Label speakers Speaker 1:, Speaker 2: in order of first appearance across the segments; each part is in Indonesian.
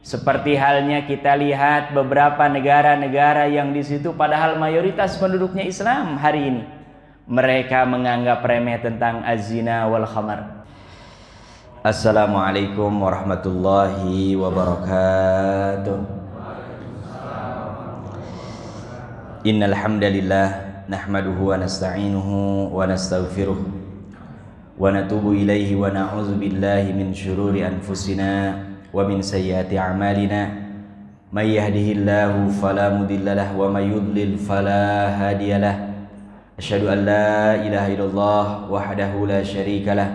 Speaker 1: Seperti halnya kita lihat beberapa negara-negara yang di situ padahal mayoritas penduduknya Islam hari ini, mereka menganggap remeh tentang az-zina wal khamar. Assalamualaikum warahmatullahi wabarakatuh. Innal hamdalillah nahmaduhu wa nasta'inuhu wa nastaghfiruh wa natubu ilaihi wa na'udzu billahi min syururi anfusina wa min sayyiati a'malina may yahdihillahu fala mudhillalah wa may yudlil fala hadiyalah. Asyhadu an la ilaha illallah wahdahu la syarikalah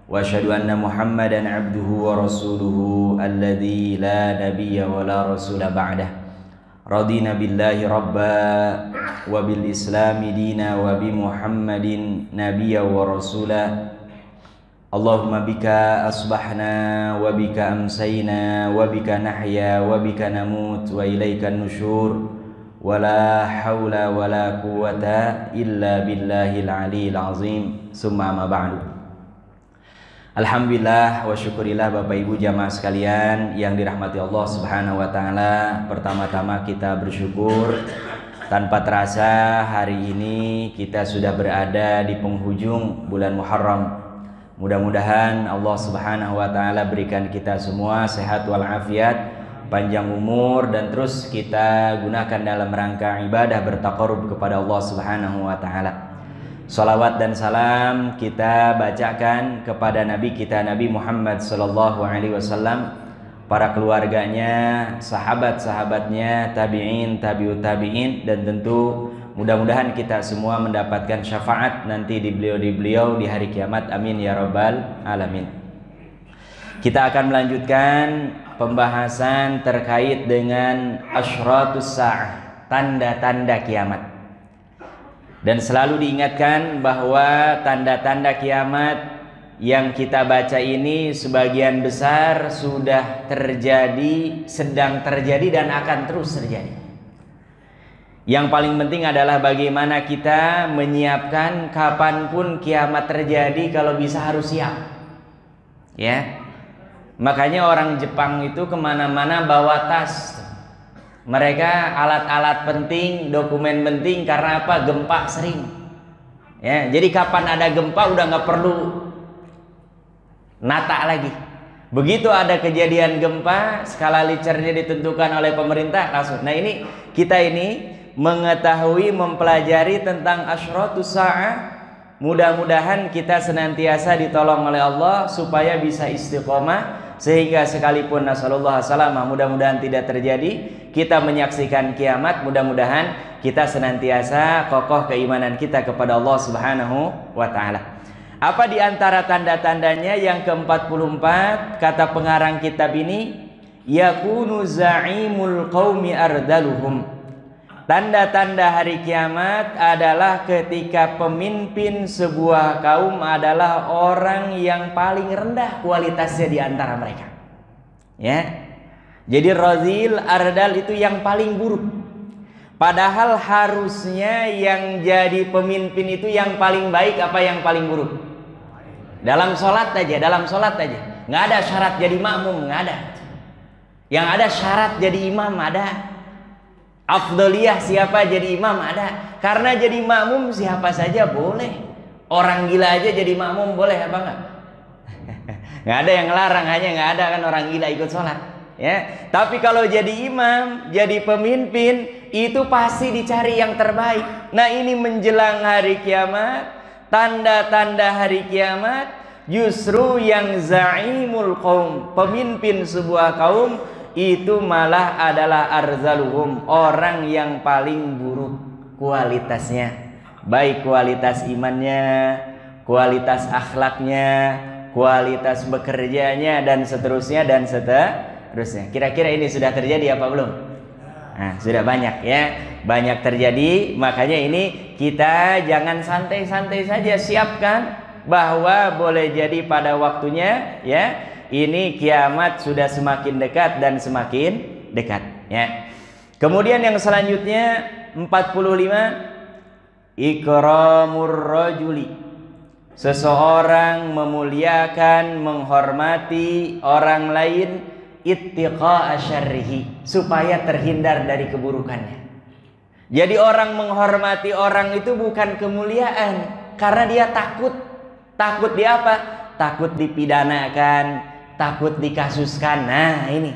Speaker 1: wa asyhadu anna Muhammadan abduhu wa rasuluhu alladzi la nabiyya wa la rasula ba'dah. Radina billahi rabba wa bil islami dina wa bi Muhammadin nabiyya wa rasula. Allahumma bika asbahna wa bika amsayna wa bika nahya wa bika namut wa ilaika nusyur wa la hawla wa la quwwata illa billahil aliyil azim. Summa ma ba'du. Alhamdulillah wa syukurillah Bapak Ibu jamaah sekalian yang dirahmati Allah Subhanahu wa taala. Pertama-tama kita bersyukur tanpa terasa hari ini kita sudah berada di penghujung bulan Muharram. Mudah-mudahan Allah Subhanahu wa taala berikan kita semua sehat walafiat, panjang umur, dan terus kita gunakan dalam rangka ibadah bertaqarrub kepada Allah Subhanahu wa taala. Salawat dan salam kita bacakan kepada Nabi kita Nabi Muhammad sallallahu alaihi wasallam, para keluarganya, sahabat-sahabatnya, tabi'in, tabi'ut tabi'in, dan tentu mudah-mudahan kita semua mendapatkan syafaat nanti di beliau di hari kiamat. Amin ya rabbal alamin. Kita akan melanjutkan pembahasan terkait dengan asyratus sa'ah, tanda-tanda kiamat. Dan selalu diingatkan bahwa tanda-tanda kiamat yang kita baca ini sebagian besar sudah terjadi, sedang terjadi, dan akan terus terjadi. Yang paling penting adalah bagaimana kita menyiapkan kapanpun kiamat terjadi, kalau bisa harus siap. Ya, makanya orang Jepang itu kemana-mana bawa tas. Mereka alat-alat penting, dokumen penting, karena apa? Gempa sering. Ya, jadi kapan ada gempa udah nggak perlu nata lagi. Begitu ada kejadian gempa, skala Richternya ditentukan oleh pemerintah langsung. Nah ini kita ini mengetahui, mempelajari tentang asyratus sa'ah. Mudah-mudahan kita senantiasa ditolong oleh Allah supaya bisa istiqomah, sehingga sekalipun nasallallahu salamah mudah-mudahan tidak terjadi, kita menyaksikan kiamat, mudah-mudahan kita senantiasa kokoh keimanan kita kepada Allah Subhanahu wa taala. Apa di antara tanda-tandanya? Yang ke-44 kata pengarang kitab ini, yakunu za'imul qaumi ardaluhum. Tanda-tanda hari kiamat adalah ketika pemimpin sebuah kaum adalah orang yang paling rendah kualitasnya di antara mereka. Ya. Jadi razil, ardal itu yang paling buruk. Padahal harusnya yang jadi pemimpin itu yang paling baik apa yang paling buruk? Dalam sholat aja, nggak ada syarat jadi makmum, nggak ada. Yang ada syarat jadi imam, ada. Afdoliyah siapa jadi imam, ada. Karena jadi makmum siapa saja boleh. Orang gila aja jadi makmum boleh apa enggak? Nggak ada yang ngelarang, hanya nggak ada kan orang gila ikut sholat. Ya, tapi kalau jadi imam, jadi pemimpin, itu pasti dicari yang terbaik. Nah ini menjelang hari kiamat, tanda-tanda hari kiamat, justru yang za'imul qaum, pemimpin sebuah kaum, itu malah adalah arzaluhum, orang yang paling buruk kualitasnya. Baik kualitas imannya, kualitas akhlaknya, kualitas bekerjanya, dan seterusnya dan seterusnya. Kira-kira ini sudah terjadi apa belum? Nah, sudah banyak ya, banyak terjadi. Makanya ini kita jangan santai-santai saja, siapkan bahwa boleh jadi pada waktunya ya. Ini kiamat sudah semakin dekat dan semakin dekat ya. Kemudian yang selanjutnya 45, ikramur rajuli, seseorang memuliakan, menghormati orang lain ittiqa'a syarrihi, supaya terhindar dari keburukannya. Jadi orang menghormati orang itu bukan kemuliaan, karena dia takut. Takut dia apa? Takut dipidanakan, takut dikasuskan. Nah, ini.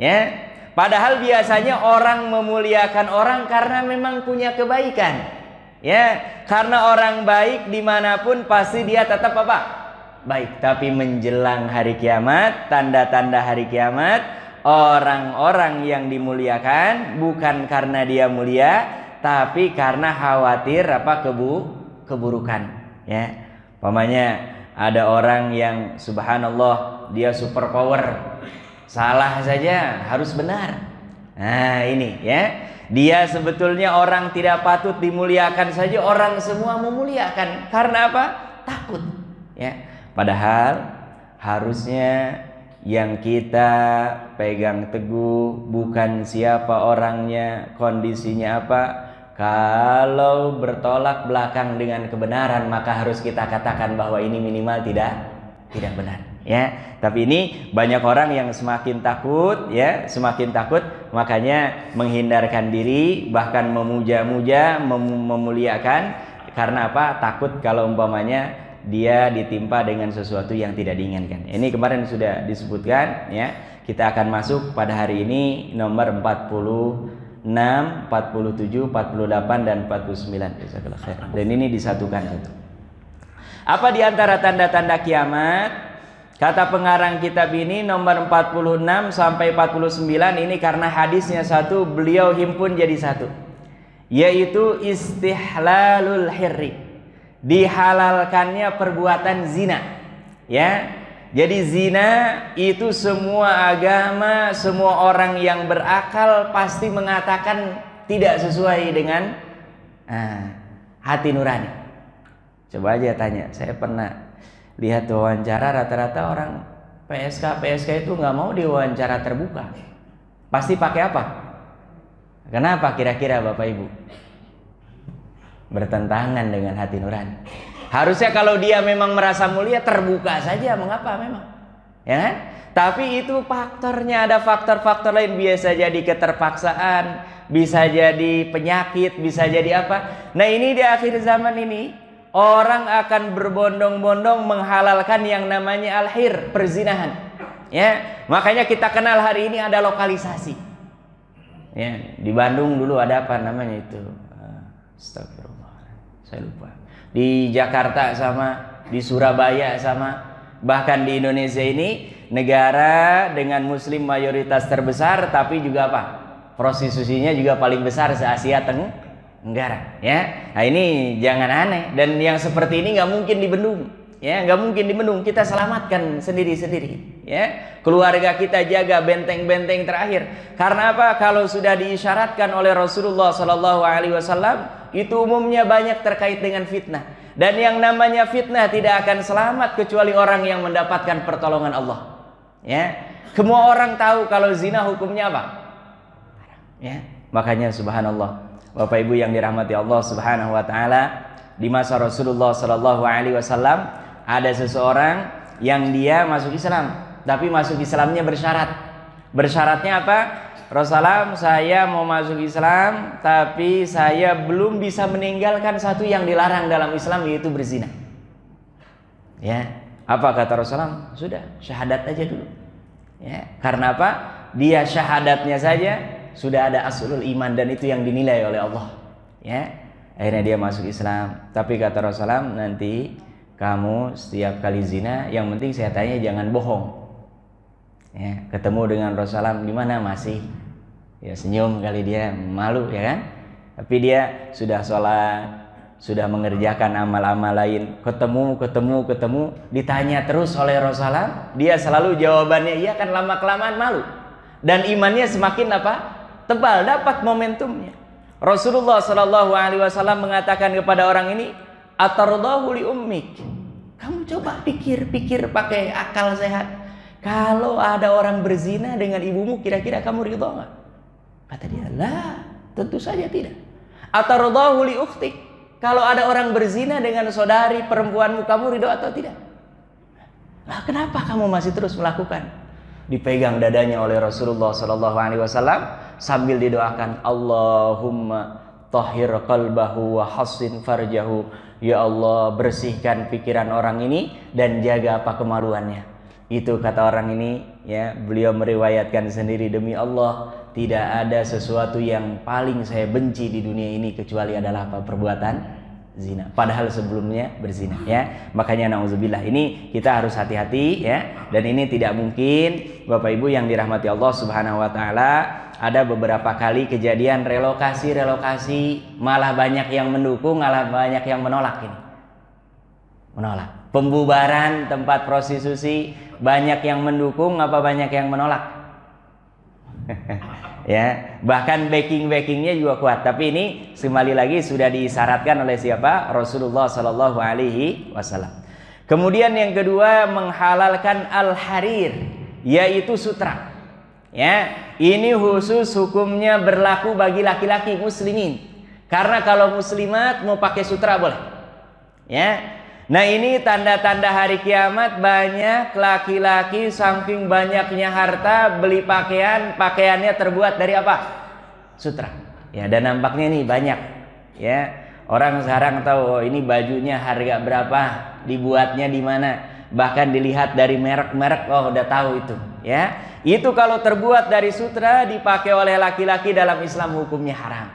Speaker 1: Ya. Padahal biasanya orang memuliakan orang karena memang punya kebaikan. Ya, karena orang baik dimanapun pasti dia tetap apa? Baik. Tapi menjelang hari kiamat, tanda-tanda hari kiamat, orang-orang yang dimuliakan bukan karena dia mulia, tapi karena khawatir apa? Keburukan. Ya, umpamanya ada orang yang subhanallah dia super power, salah saja harus benar. Nah ini ya, dia sebetulnya orang tidak patut dimuliakan saja orang semua memuliakan. Karena apa? Takut. Ya, padahal harusnya yang kita pegang teguh bukan siapa orangnya, kondisinya apa. Kalau bertolak belakang dengan kebenaran, maka harus kita katakan bahwa ini minimal tidak benar. Ya, tapi ini banyak orang yang semakin takut, ya, semakin takut, makanya menghindarkan diri, bahkan memuja-muja, memuliakan. Karena apa? Takut kalau umpamanya dia ditimpa dengan sesuatu yang tidak diinginkan. Ini kemarin sudah disebutkan, ya. Kita akan masuk pada hari ini nomor 46, 47, 48 dan 49. Dan ini disatukan itu. Apa di antara tanda-tanda kiamat? Kata pengarang kitab ini nomor 46 sampai 49 ini karena hadisnya satu, beliau himpun jadi satu. Yaitu istihlalul hirri. Dihalalkannya perbuatan zina. Ya. Jadi zina itu semua agama, semua orang yang berakal pasti mengatakan tidak sesuai dengan hati nurani. Coba aja tanya, saya pernah lihat wawancara rata-rata orang PSK itu nggak mau diwawancara terbuka. Pasti pakai apa? Kenapa kira-kira Bapak Ibu? Bertentangan dengan hati nurani. Harusnya kalau dia memang merasa mulia terbuka saja, mengapa memang? Ya kan? Tapi itu faktornya, ada faktor-faktor lain, biasa jadi keterpaksaan, bisa jadi penyakit, bisa jadi apa. Nah, ini di akhir zaman ini orang akan berbondong-bondong menghalalkan yang namanya al-hir, perzinahan. Ya, makanya kita kenal hari ini ada lokalisasi. Ya, di Bandung dulu ada apa namanya itu? Astagfirullah, saya lupa. Di Jakarta sama, di Surabaya sama, bahkan di Indonesia ini negara dengan muslim mayoritas terbesar, tapi juga apa? Prostitusinya juga paling besar se-Asia Tenggara. Ya, nah ini jangan aneh, dan yang seperti ini nggak mungkin dibendung. Ya, nggak mungkin dibendung. Kita selamatkan sendiri-sendiri. Ya, keluarga kita jaga, benteng-benteng terakhir. Karena apa? Kalau sudah diisyaratkan oleh Rasulullah SAW, itu umumnya banyak terkait dengan fitnah. Dan yang namanya fitnah tidak akan selamat kecuali orang yang mendapatkan pertolongan Allah. Ya, semua orang tahu kalau zina hukumnya apa? Ya, makanya subhanallah, Bapak Ibu yang dirahmati Allah Subhanahu wa taala, di masa Rasulullah SAW ada seseorang yang dia masuk Islam, tapi masuk Islamnya bersyarat. Bersyaratnya apa? Rasulullah, saya mau masuk Islam, tapi saya belum bisa meninggalkan satu yang dilarang dalam Islam, yaitu berzina. Ya, apa kata Rasulullah? Sudah, syahadat aja dulu. Ya, karena apa? Dia syahadatnya saja sudah ada aslul iman, dan itu yang dinilai oleh Allah. Ya, akhirnya dia masuk Islam. Tapi kata Rasulullah, nanti kamu setiap kali zina, yang penting saya tanya jangan bohong. Ya, ketemu dengan Rasulullah, gimana masih? Ya senyum kali, dia malu ya kan. Tapi dia sudah sholat, sudah mengerjakan amal-amal lain, ketemu, ditanya terus oleh Rasulullah, dia selalu jawabannya iya, kan lama kelamaan malu. Dan imannya semakin apa? Tebal, dapat momentumnya. Rasulullah SAW mengatakan kepada orang ini, atardahu li ummik. Kamu coba pikir-pikir pakai akal sehat. Kalau ada orang berzina dengan ibumu, kira-kira kamu ridho nggak? Kata dia, lah, tentu saja tidak. Atardahu li ukhtik. Kalau ada orang berzina dengan saudari perempuanmu, kamu ridho atau tidak? Lah, kenapa kamu masih terus melakukan? dipegang dadanya oleh Rasulullah sallallahu alaihi wasallam sambil didoakan, Allahumma tahhir qalbahu wa hassin farjahu. Ya Allah, bersihkan pikiran orang ini dan jaga apa kemaluannya. Itu kata orang ini, ya, beliau meriwayatkan sendiri, demi Allah, tidak ada sesuatu yang paling saya benci di dunia ini kecuali adalah apa? Perbuatan zina. Padahal sebelumnya berzina, ya. Makanya nauzubillah, ini kita harus hati-hati, ya. Dan ini tidak mungkin, Bapak Ibu yang dirahmati Allah Subhanahu wa taala, ada beberapa kali kejadian relokasi malah banyak yang mendukung, malah banyak yang menolak ini. Menolak. Pembubaran tempat prostitusi, banyak yang mendukung apa banyak yang menolak? Ya, bahkan backingnya juga kuat. Tapi ini kembali lagi sudah disyaratkan oleh siapa? Rasulullah Sallallahu Alaihi Wasallam. Kemudian yang kedua, menghalalkan al-harir, yaitu sutra. Ya, ini khusus hukumnya berlaku bagi laki-laki muslimin. Karena kalau muslimat mau pakai sutra boleh. Ya. Nah, ini tanda-tanda hari kiamat, banyak laki-laki saking banyaknya harta beli pakaiannya terbuat dari apa? Sutra. Ya, dan nampaknya nih banyak. Ya. Orang sekarang tahu, oh, ini bajunya harga berapa, dibuatnya di mana. Bahkan dilihat dari merek-merek, oh udah tahu itu, ya. Itu kalau terbuat dari sutra dipakai oleh laki-laki dalam Islam hukumnya haram.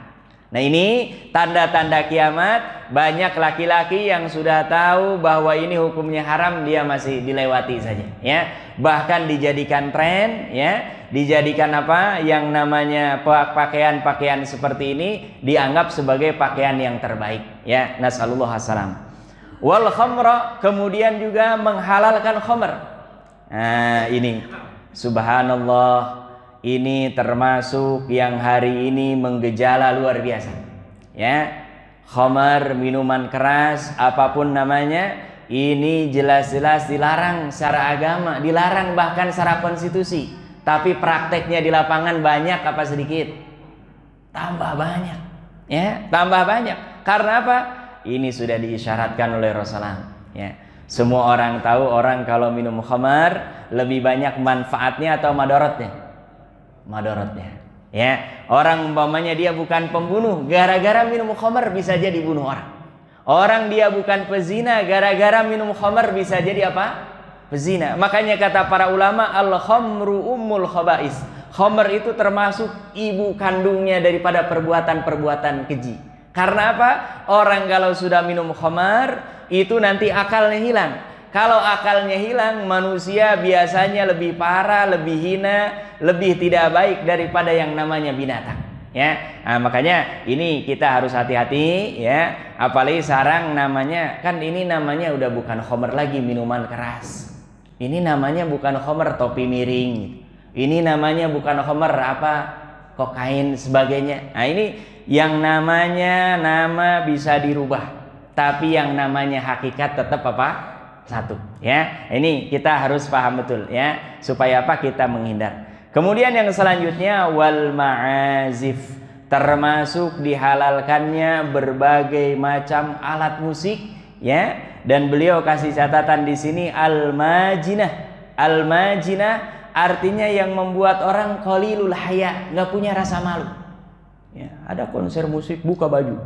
Speaker 1: Nah, ini tanda-tanda kiamat, banyak laki-laki yang sudah tahu bahwa ini hukumnya haram, dia masih dilewati saja, ya. Bahkan dijadikan tren, ya. Dijadikan apa? Yang namanya pakaian-pakaian seperti ini dianggap sebagai pakaian yang terbaik, ya. Nasallallahu alaihi wal khamra, kemudian juga menghalalkan khamr. Nah, ini subhanallah, ini termasuk yang hari ini menggejala luar biasa. Ya, khamr, minuman keras, apapun namanya, ini jelas-jelas dilarang secara agama, dilarang bahkan secara konstitusi. Tapi prakteknya di lapangan banyak apa sedikit? Tambah banyak. Ya, tambah banyak. Karena apa? Ini sudah diisyaratkan oleh Rasulullah. Ya. Semua orang tahu, orang kalau minum khamar lebih banyak manfaatnya atau madaratnya? Madaratnya. Ya, orang umpamanya dia bukan pembunuh, gara-gara minum khamar bisa jadi bunuh orang. Orang dia bukan pezina, gara-gara minum khamar bisa jadi apa? Pezina. Makanya kata para ulama, al-khamru ummul khaba'is. Khamar itu termasuk ibu kandungnya daripada perbuatan-perbuatan keji. Karena apa? Orang kalau sudah minum khamar itu nanti akalnya hilang. Kalau akalnya hilang, manusia biasanya lebih parah, lebih hina, lebih tidak baik daripada yang namanya binatang. Ya, nah, makanya ini kita harus hati-hati, ya. Apalagi sekarang namanya, kan ini namanya udah bukan khamar lagi, minuman keras. Ini namanya bukan khamar topi miring. Ini namanya bukan khamar apa? Kokain sebagainya. Nah, ini yang namanya nama bisa dirubah, tapi yang namanya hakikat tetap apa? Satu, ya. Ini kita harus paham betul, ya, supaya apa? Kita menghindar. Kemudian yang selanjutnya, wal ma'azif, termasuk dihalalkannya berbagai macam alat musik, ya. Dan beliau kasih catatan di sini, al-majinah. Al-majinah artinya yang membuat orang qalilul haya, nggak punya rasa malu. Ya, ada konser musik buka baju.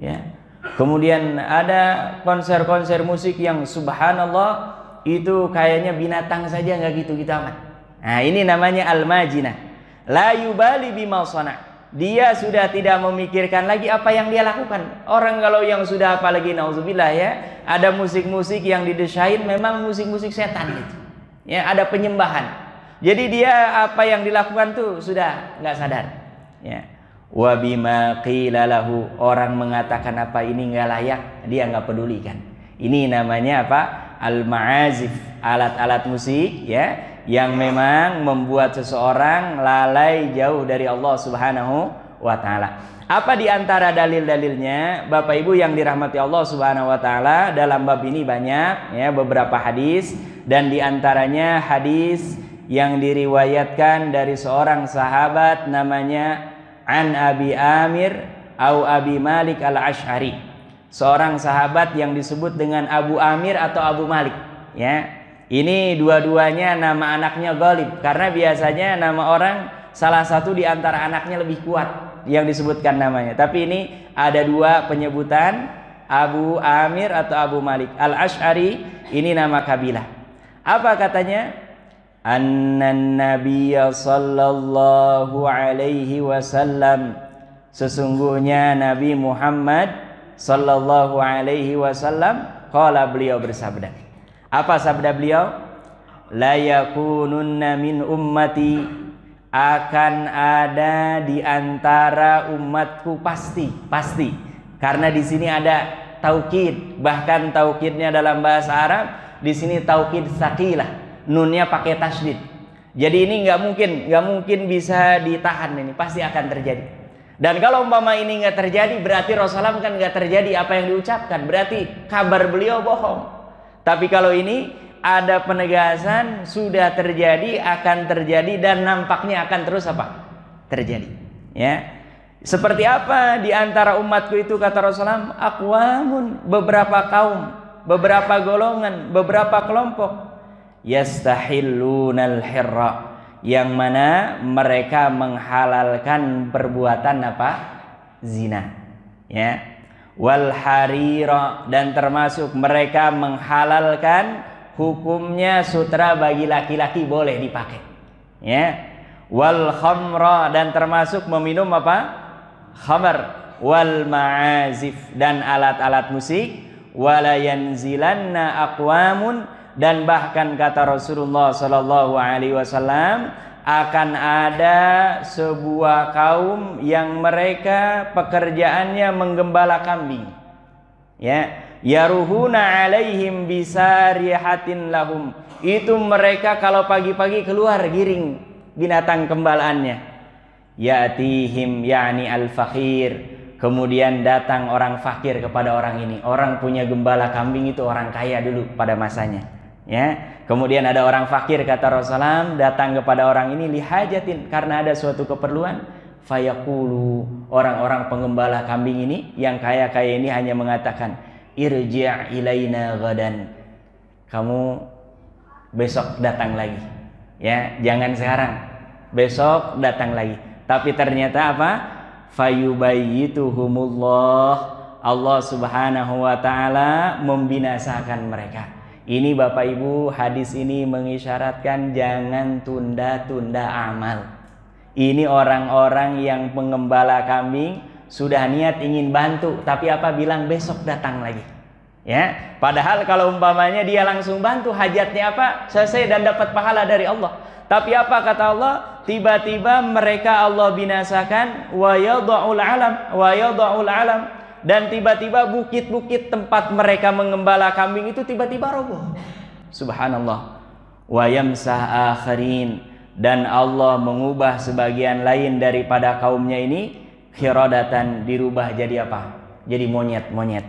Speaker 1: Ya. Kemudian ada konser-konser musik yang subhanallah itu kayaknya binatang saja, nggak gitu-gitu amat. Nah, ini namanya al-majinah. La yubali bima sana. Dia sudah tidak memikirkan lagi apa yang dia lakukan. Orang kalau yang sudah apalagi nauzubillah, ya, ada musik-musik yang didesain memang musik-musik setan gitu. Ya, ada penyembahan. Jadi dia apa yang dilakukan tuh sudah nggak sadar. Ya. Wa bima qila lahu, orang mengatakan apa ini nggak layak, dia nggak pedulikan. Ini namanya apa? Al-ma'azif, alat-alat musik, ya, yang memang membuat seseorang lalai jauh dari Allah Subhanahu wa taala. Apa di antara dalil-dalilnya, Bapak Ibu yang dirahmati Allah Subhanahu wa taala? Dalam bab ini banyak, ya, beberapa hadis, dan di antaranya hadis yang diriwayatkan dari seorang sahabat namanya An Abi Amir au Abi Malik al-Ash'ari. Seorang sahabat yang disebut dengan Abu Amir atau Abu Malik, ya. Ini dua-duanya nama anaknya Ghalib, karena biasanya nama orang salah satu di antara anaknya lebih kuat yang disebutkan namanya. Tapi ini ada dua penyebutan, Abu Amir atau Abu Malik Al-Asy'ari, ini nama kabilah. Apa katanya? Annan Nabiyya sallallahu alaihi wasallam, sesungguhnya Nabi Muhammad sallallahu alaihi wasallam, qala, beliau bersabda. Apa sabda beliau? La yakununna min ummati, akan ada di antara umatku, pasti. Karena di sini ada taukid, bahkan taukidnya dalam bahasa Arab di sini taukid saqilah, nunnya pakai tasydid. Jadi ini nggak mungkin bisa ditahan, ini pasti akan terjadi. Dan kalau umpama ini nggak terjadi, berarti Rasulullah kan nggak terjadi apa yang diucapkan, berarti kabar beliau bohong. Tapi kalau ini ada penegasan, sudah terjadi, akan terjadi, dan nampaknya akan terus apa? Terjadi. Ya. Seperti apa di antara umatku itu, kata Rasulullah, aqwamun, beberapa kaum, beberapa golongan, beberapa kelompok, yastahillunal hirra, yang mana mereka menghalalkan perbuatan apa? Zina. Ya. Wal harira, dan termasuk mereka menghalalkan hukumnya sutra bagi laki-laki boleh dipakai. Ya. Wal khamra, dan termasuk meminum apa? Khamar. Wal ma'azif, dan alat-alat musik. Wala yanzilanna aqwamun, dan bahkan kata Rasulullah sallallahu alaihi wasallam, akan ada sebuah kaum yang mereka pekerjaannya menggembala kambing. Ya, yaruhuna alaihim bisarihatin lahum. Itu mereka kalau pagi-pagi keluar giring binatang gembalaannya. Ya'tihim yani al-fakir. Kemudian datang orang fakir kepada orang ini. Orang punya gembala kambing itu orang kaya dulu pada masanya. Ya. Kemudian ada orang fakir, kata Rasulullah, datang kepada orang ini lihajatin, karena ada suatu keperluan. Fayaqulu, orang-orang penggembala kambing ini yang kaya-kaya ini hanya mengatakan, irji' ilaina ghadan, kamu besok datang lagi. Ya, jangan sekarang, besok datang lagi. Tapi ternyata apa? Fayubayyituhumullah, Allah Subhanahu wa taala membinasakan mereka. Ini Bapak Ibu, hadis ini mengisyaratkan jangan tunda-tunda amal. Ini orang-orang yang pengembala kambing sudah niat ingin bantu, tapi apa, bilang besok datang lagi. Ya, padahal kalau umpamanya dia langsung bantu, hajatnya apa? Selesai dan dapat pahala dari Allah. Tapi apa kata Allah? Tiba-tiba mereka Allah binasakan, wa yadha'ul alam. Dan tiba-tiba bukit-bukit tempat mereka mengembala kambing itu tiba-tiba roboh. Subhanallah. Wa yamsah akharin, dan Allah mengubah sebagian lain daripada kaumnya ini khiradatan, dirubah jadi apa? Jadi monyet-monyet.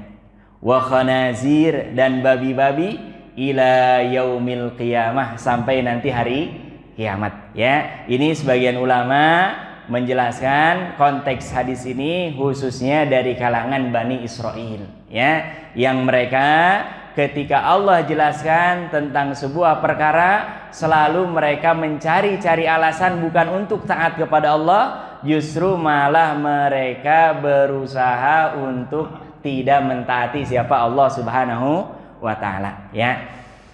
Speaker 1: Wa khanazir, dan babi-babi, ila yaumil qiyamah, sampai nanti hari kiamat. Ya, ini sebagian ulama menjelaskan konteks hadis ini khususnya dari kalangan Bani Israel, ya, yang mereka ketika Allah jelaskan tentang sebuah perkara selalu mereka mencari-cari alasan bukan untuk taat kepada Allah, justru malah mereka berusaha untuk tidak mentaati siapa? Allah Subhanahu wa taala, ya.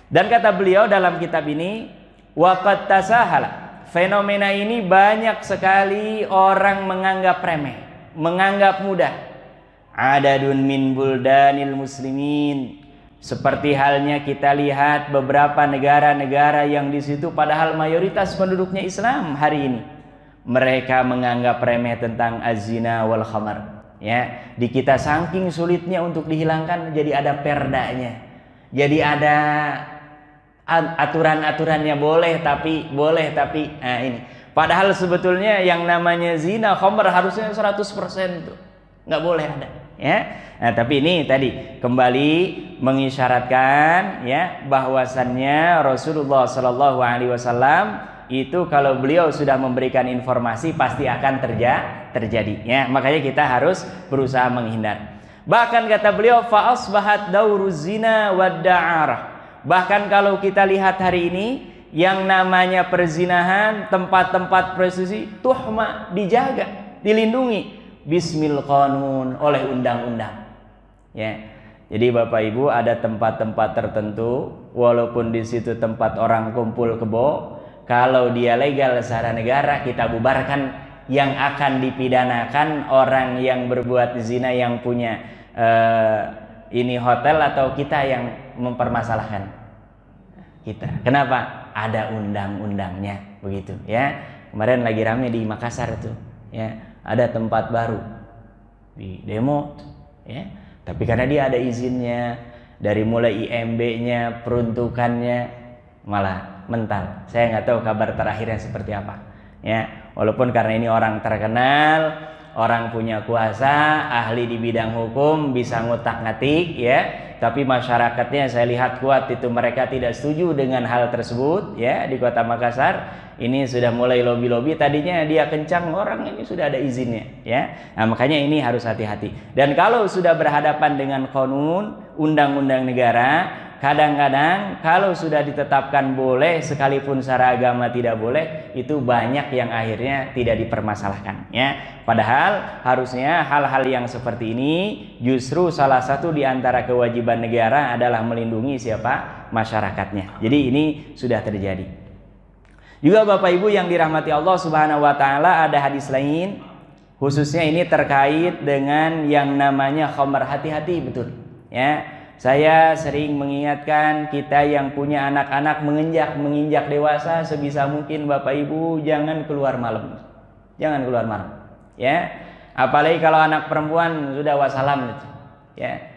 Speaker 1: Dan kata beliau dalam kitab ini, waqad tasahala, fenomena ini banyak sekali orang menganggap remeh, menganggap mudah. Adadun min buldanil muslimin, seperti halnya kita lihat beberapa negara-negara yang di situ padahal mayoritas penduduknya Islam hari ini, mereka menganggap remeh tentang az-zina wal khamar. Ya, di kita saking sulitnya untuk dihilangkan, jadi ada perdanya, jadi ada aturan-aturannya, boleh tapi nah ini padahal sebetulnya yang namanya zina khamr harusnya 100% tuh nggak boleh ada, ya. Nah, tapi ini tadi kembali mengisyaratkan, ya, bahwasannya Rasulullah Shallallahu Alaihi Wasallam itu kalau beliau sudah memberikan informasi pasti akan terjadi, ya. Makanya kita harus berusaha menghindar. Bahkan kata beliau, fa asbahat dauruz zina wad da'arah, Bahkan kalau kita lihat hari ini, yang namanya perzinahan, tempat-tempat prostitusi, tuhma, dijaga, dilindungi, bismil qanun, oleh undang-undang. Ya. Jadi Bapak Ibu, ada tempat-tempat tertentu, walaupun di situ tempat orang kumpul kebo, kalau dia legal secara negara, kita bubarkan. Yang akan dipidanakan orang yang berbuat zina, yang punya ini hotel, atau kita yang mempermasalahkan kita. Kenapa? Ada undang-undangnya, begitu ya. Kemarin lagi rame di Makassar tuh, ya, ada tempat baru di demo, ya. Tapi karena dia ada izinnya, dari mulai IMB-nya, peruntukannya, malah mental. Saya nggak tahu kabar terakhirnya seperti apa, ya. Walaupun karena ini orang terkenal, orang punya kuasa, ahli di bidang hukum, bisa ngutak-ngatik, ya. Tapi masyarakatnya saya lihat kuat itu, mereka tidak setuju dengan hal tersebut, ya. Di Kota Makassar ini sudah mulai lobi-lobi. Tadinya dia kencang, orang ini sudah ada izinnya, ya. Nah, makanya ini harus hati-hati. Dan kalau sudah berhadapan dengan qanun, undang-undang negara, kadang-kadang kalau sudah ditetapkan boleh, sekalipun secara agama tidak boleh, itu banyak yang akhirnya tidak dipermasalahkan, ya. Padahal harusnya hal-hal yang seperti ini justru salah satu di antara kewajiban negara adalah melindungi siapa? Masyarakatnya. Jadi ini sudah terjadi. Juga Bapak Ibu yang dirahmati Allah Subhanahu wa taala, ada hadis lain, khususnya ini terkait dengan yang namanya khamr. Hati-hati betul, ya. Saya sering mengingatkan kita yang punya anak-anak menginjak dewasa, sebisa mungkin Bapak Ibu jangan keluar malam. Jangan keluar malam, ya. Apalagi kalau anak perempuan sudah wassalam, ya.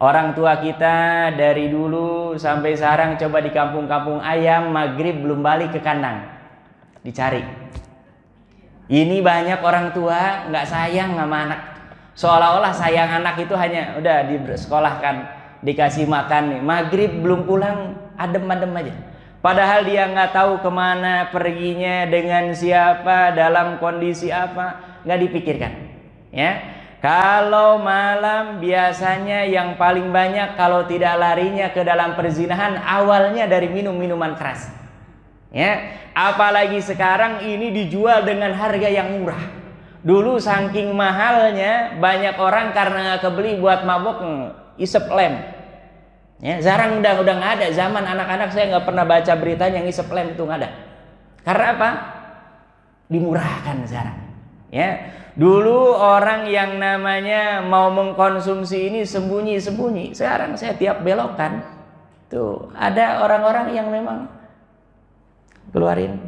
Speaker 1: Orang tua kita dari dulu sampai sekarang, coba di kampung-kampung ayam maghrib belum balik ke kandang, dicari. Ini banyak orang tua nggak sayang sama anak, seolah-olah sayang anak itu hanya udah disekolahkan, dikasih makan nih, maghrib belum pulang, adem-adem aja. Padahal dia nggak tahu kemana perginya, dengan siapa, dalam kondisi apa, nggak dipikirkan, ya. Kalau malam biasanya yang paling banyak, kalau tidak larinya ke dalam perzinahan, awalnya dari minum-minuman keras, ya. Apalagi sekarang ini dijual dengan harga yang murah. Dulu saking mahalnya, banyak orang karena nggak kebeli buat mabok, isep lem, ya. Sekarang udah nggak ada. Zaman anak-anak saya nggak pernah baca beritanya ngisep lem, itu nggak ada. Karena apa? Dimurahkan sekarang, ya. Dulu orang yang namanya mau mengkonsumsi ini sembunyi-sembunyi. Sekarang saya tiap belokan tuh ada orang-orang yang memang keluarin.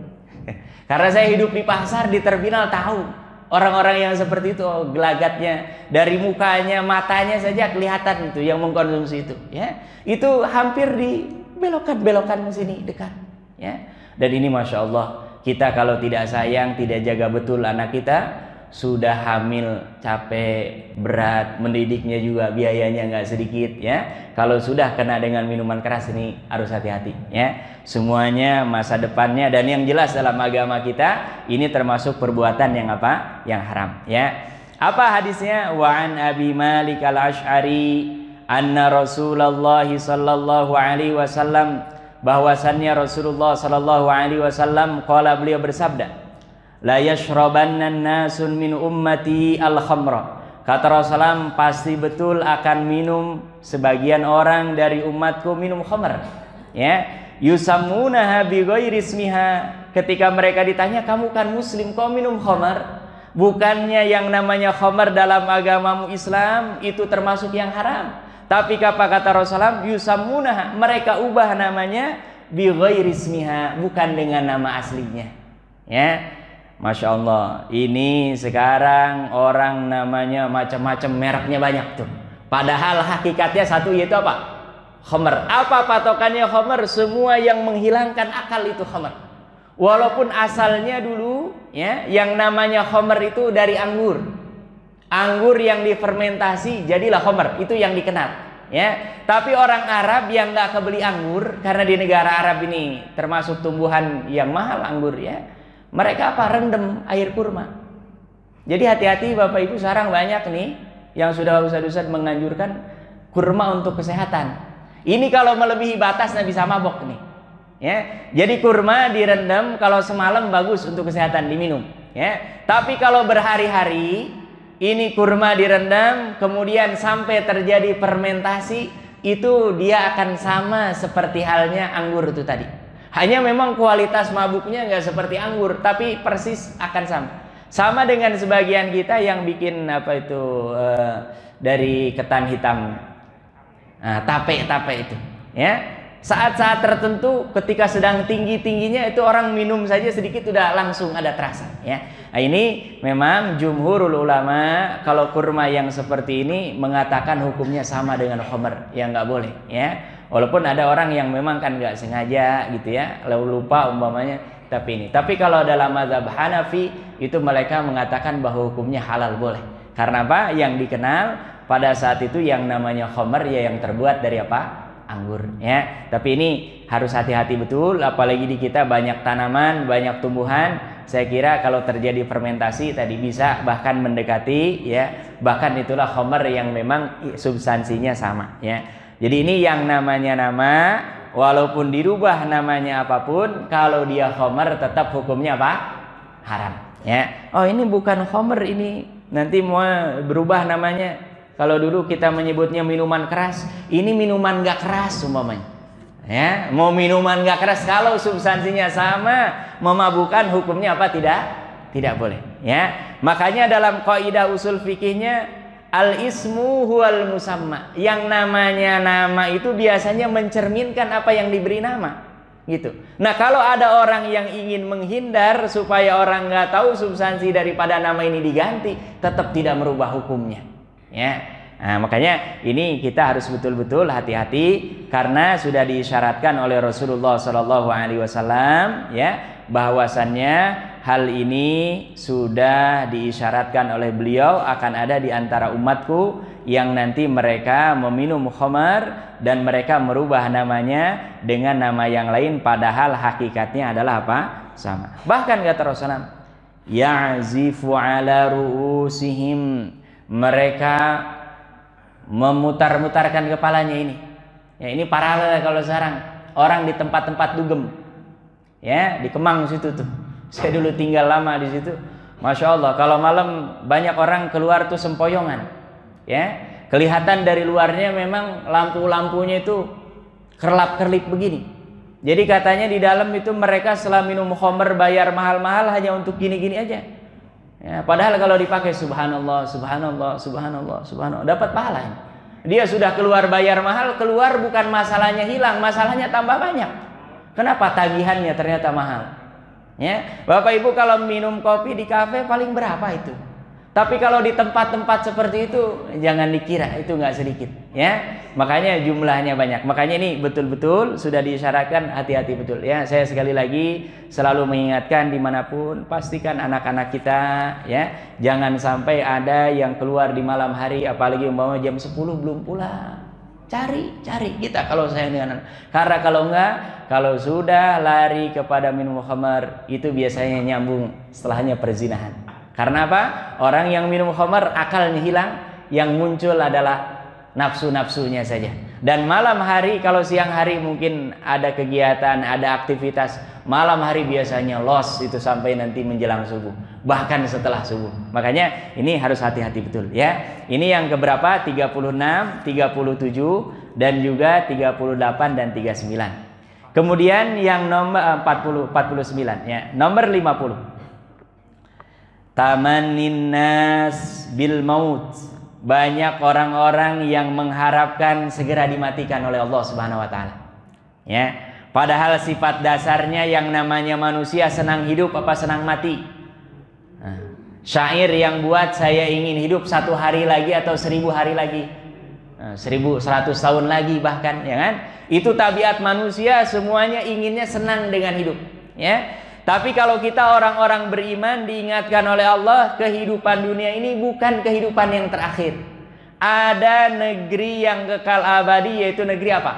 Speaker 1: Karena saya hidup di pasar, di terminal, tahu orang-orang yang seperti itu, gelagatnya, dari mukanya, matanya saja kelihatan itu yang mengkonsumsi itu, ya. Itu hampir di belokan sini dekat, ya. Dan ini Masya Allah, kita kalau tidak sayang, tidak jaga betul anak kita, sudah hamil capek, berat, mendidiknya juga biayanya nggak sedikit, ya. Kalau sudah kena dengan minuman keras, ini harus hati-hati, ya. Semuanya masa depannya, dan yang jelas dalam agama kita ini termasuk perbuatan yang apa? Yang haram, ya. Apa hadisnya? Wa an Abi Malik al-Asy'ari anna Rasulullah sallallahu alaihi wasallam, bahwasannya Rasulullah sallallahu alaihi wasallam qala, beliau bersabda, la yashrabanna nasun min ummati al-khamra. Kata Rasulullah, pasti betul akan minum sebagian orang dari umatku minum khamr, ya. Yusammunaha bi ghairi ismiha. Ketika mereka ditanya, kamu kan muslim kok minum khamr? Bukannya yang namanya khamr dalam agamamu Islam itu termasuk yang haram. Tapi apa kata Rasulullah, yusammunaha, mereka ubah namanya bi ghairi ismiha, bukan dengan nama aslinya, ya. Masya Allah, ini sekarang orang namanya macam-macam, mereknya banyak tuh. Padahal hakikatnya satu, yaitu apa? Khamr. Apa patokannya khamr? Semua yang menghilangkan akal itu khamr. Walaupun asalnya dulu, ya, yang namanya khamr itu dari anggur. Anggur yang difermentasi jadilah khamr, itu yang dikenal, ya. Tapi orang Arab yang nggak kebeli anggur, karena di negara Arab ini termasuk tumbuhan yang mahal anggur, ya. Mereka apa? Rendem air kurma. Jadi hati-hati Bapak Ibu, sekarang banyak nih yang sudah ustaz-ustaz menganjurkan kurma untuk kesehatan. Ini kalau melebihi batas nah bisa mabok nih. Ya, jadi kurma direndam kalau semalam bagus untuk kesehatan diminum. Ya, tapi kalau berhari-hari ini kurma direndam kemudian sampai terjadi fermentasi, itu dia akan sama seperti halnya anggur itu tadi. Hanya memang kualitas mabuknya nggak seperti anggur, tapi persis akan sama. Sama dengan sebagian kita yang bikin apa itu dari ketan hitam, tape itu. Ya. Saat-saat tertentu ketika sedang tinggi-tingginya itu orang minum saja sedikit udah langsung ada terasa ya. Nah, ini memang jumhurul ulama kalau kurma yang seperti ini mengatakan hukumnya sama dengan khamr, yang nggak boleh ya. Walaupun ada orang yang memang kan nggak sengaja gitu ya, lalu lupa umpamanya tapi kalau dalam mazhab Hanafi itu mereka mengatakan bahwa hukumnya halal boleh. Karena apa? Yang dikenal pada saat itu yang namanya khamr ya yang terbuat dari apa? Anggur ya. Tapi ini harus hati-hati betul, apalagi di kita banyak tanaman, banyak tumbuhan. Saya kira kalau terjadi fermentasi tadi bisa bahkan mendekati ya, bahkan itulah khamr yang memang substansinya sama ya. Jadi ini yang namanya nama, walaupun dirubah namanya apapun, kalau dia khamr tetap hukumnya apa? Haram ya. Oh, ini bukan khamr, ini nanti mau berubah namanya. Kalau dulu kita menyebutnya minuman keras, ini minuman gak keras umpamanya. Ya, mau minuman gak keras kalau substansinya sama, memabukkan hukumnya apa? Tidak boleh. Ya, makanya dalam kaidah usul fikihnya al-ismu huwal musamma. Yang namanya nama itu biasanya mencerminkan apa yang diberi nama. Gitu. Nah, kalau ada orang yang ingin menghindar supaya orang nggak tahu substansi daripada nama ini diganti, tetap tidak merubah hukumnya. Ya, nah, makanya ini kita harus betul-betul hati-hati karena sudah diisyaratkan oleh Rasulullah SAW ya, bahwasannya hal ini sudah diisyaratkan oleh beliau akan ada di antara umatku yang nanti mereka meminum khamar dan mereka merubah namanya dengan nama yang lain padahal hakikatnya adalah apa? Sama. Bahkan kata Rasulullah, ya'zifu ala ru'usihim, mereka memutar-mutarkan kepalanya ini. Ya, ini paralel kalau sekarang orang di tempat-tempat dugem. Ya, di Kemang situ tuh. Saya dulu tinggal lama di situ. Masya Allah, kalau malam banyak orang keluar tuh sempoyongan. Ya, kelihatan dari luarnya memang lampu-lampunya itu kerlap-kerlip begini. Jadi katanya di dalam itu mereka setelah minum khamr bayar mahal-mahal hanya untuk gini-gini aja. Ya, padahal kalau dipakai subhanallah, subhanallah, subhanallah, subhanallah, dapat pahala ini. Dia sudah keluar bayar mahal, keluar bukan masalahnya hilang, masalahnya tambah banyak. Kenapa? Tagihannya ternyata mahal. Ya, Bapak Ibu kalau minum kopi di kafe paling berapa itu? Tapi kalau di tempat-tempat seperti itu jangan dikira itu nggak sedikit, ya. Makanya jumlahnya banyak. Makanya ini betul-betul sudah diisyaratkan, hati-hati betul, ya. Saya sekali lagi selalu mengingatkan dimanapun pastikan anak-anak kita, ya, jangan sampai ada yang keluar di malam hari, apalagi umpama jam 10 belum pulang. Cari kita kalau saya dengan anak. Karena kalau enggak, kalau sudah lari kepada minum khamar itu biasanya nyambung setelahnya perzinahan. Karena apa? Orang yang minum khamar akalnya hilang, yang muncul adalah nafsu-nafsunya saja. Dan malam hari, kalau siang hari mungkin ada kegiatan, ada aktivitas, malam hari biasanya los itu sampai nanti menjelang subuh, bahkan setelah subuh. Makanya ini harus hati-hati betul, ya. Ini yang keberapa? 36, 37 dan juga 38 dan 39. Kemudian yang nomor 49, ya. Nomor 50. Tamannin nas bil maut. Banyak orang-orang yang mengharapkan segera dimatikan oleh Allah Subhanahu wa taala. Ya, padahal sifat dasarnya yang namanya manusia senang hidup apa senang mati. Syair yang buat saya ingin hidup 1 hari lagi atau 1000 hari lagi, 1100 tahun lagi bahkan, ya kan? Itu tabiat manusia, semuanya inginnya senang dengan hidup, ya. Tapi kalau kita orang-orang beriman diingatkan oleh Allah, kehidupan dunia ini bukan kehidupan yang terakhir. Ada negeri yang kekal abadi, yaitu negeri apa?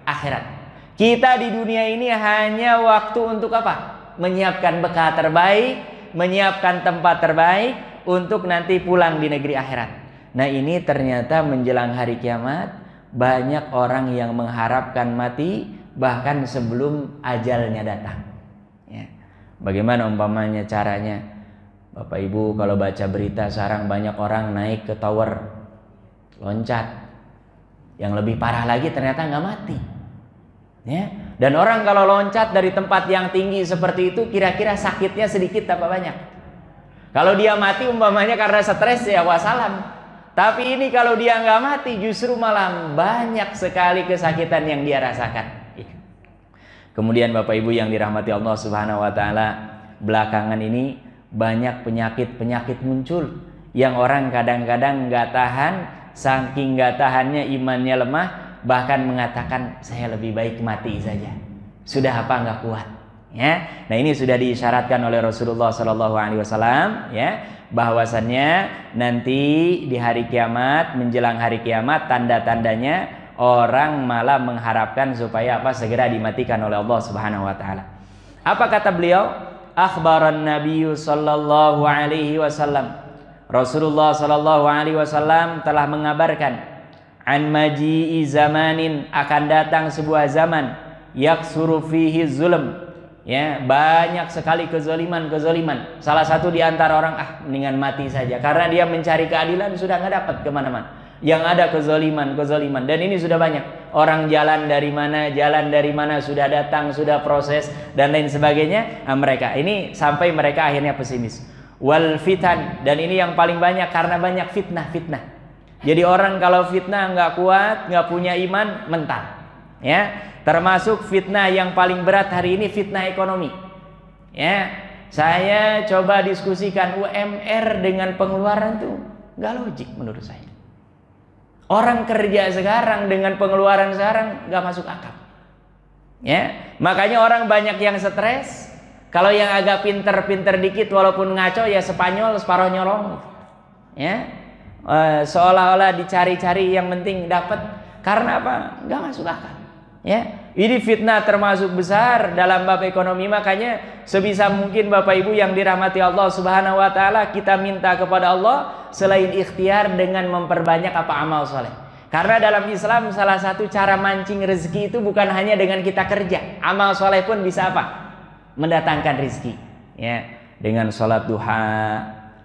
Speaker 1: Akhirat. Kita di dunia ini hanya waktu untuk apa? Menyiapkan bekal terbaik, menyiapkan tempat terbaik untuk nanti pulang di negeri akhirat. Nah, ini ternyata menjelang hari kiamat banyak orang yang mengharapkan mati bahkan sebelum ajalnya datang. Ya. Bagaimana umpamanya caranya? Bapak Ibu kalau baca berita sekarang banyak orang naik ke tower, loncat. Yang lebih parah lagi ternyata nggak mati. Ya. Dan orang kalau loncat dari tempat yang tinggi seperti itu, kira-kira sakitnya sedikit apa banyak? Kalau dia mati umpamanya karena stres ya wassalam. Tapi ini kalau dia nggak mati justru malah banyak sekali kesakitan yang dia rasakan. Kemudian Bapak Ibu yang dirahmati Allah Subhanahu wa taala, belakangan ini banyak penyakit-penyakit muncul yang orang kadang-kadang nggak tahan, saking nggak tahannya imannya lemah, bahkan mengatakan saya lebih baik mati saja. Sudah apa nggak kuat. Ya. Nah, ini sudah diisyaratkan oleh Rasulullah sallallahu alaihi wasallam ya, bahwasannya nanti di hari kiamat, menjelang hari kiamat, tanda-tandanya orang malah mengharapkan supaya segera dimatikan oleh Allah Subhanahu wa taala. Apa kata beliau? Akhbaran Nabi sallallahu alaihi wasallam. Rasulullah sallallahu alaihi wasallam telah mengabarkan an maji'i zamanin, akan datang sebuah zaman yaksuru fihi zulm. Ya, banyak sekali kezaliman. Salah satu di antara orang mendingan mati saja karena dia mencari keadilan sudah nggak dapat kemana-mana. Yang ada kezaliman, dan ini sudah banyak. Orang jalan dari mana sudah datang, sudah proses dan lain sebagainya. Nah, mereka ini sampai mereka akhirnya pesimis. Wal fitan, dan ini yang paling banyak karena banyak fitnah. Jadi orang kalau fitnah nggak kuat, nggak punya iman, mental. Ya. Termasuk fitnah yang paling berat hari ini fitnah ekonomi. Ya, saya coba diskusikan UMR dengan pengeluaran tuh nggak logik menurut saya. Orang kerja sekarang dengan pengeluaran sekarang nggak masuk akal. Ya, makanya orang banyak yang stres. Kalau yang agak pinter dikit walaupun ngaco ya Spanyol separuh nyolong. Ya, seolah-olah dicari-cari yang penting dapat. Karena apa? Nggak masuk akal. Ya, ini fitnah termasuk besar dalam bab ekonomi. Makanya sebisa mungkin Bapak Ibu yang dirahmati Allah Subhanahu wa taala, kita minta kepada Allah selain ikhtiar dengan memperbanyak amal soleh. Karena dalam Islam salah satu cara mancing rezeki itu bukan hanya dengan kita kerja. Amal soleh pun bisa mendatangkan rezeki. Ya, dengan sholat duha,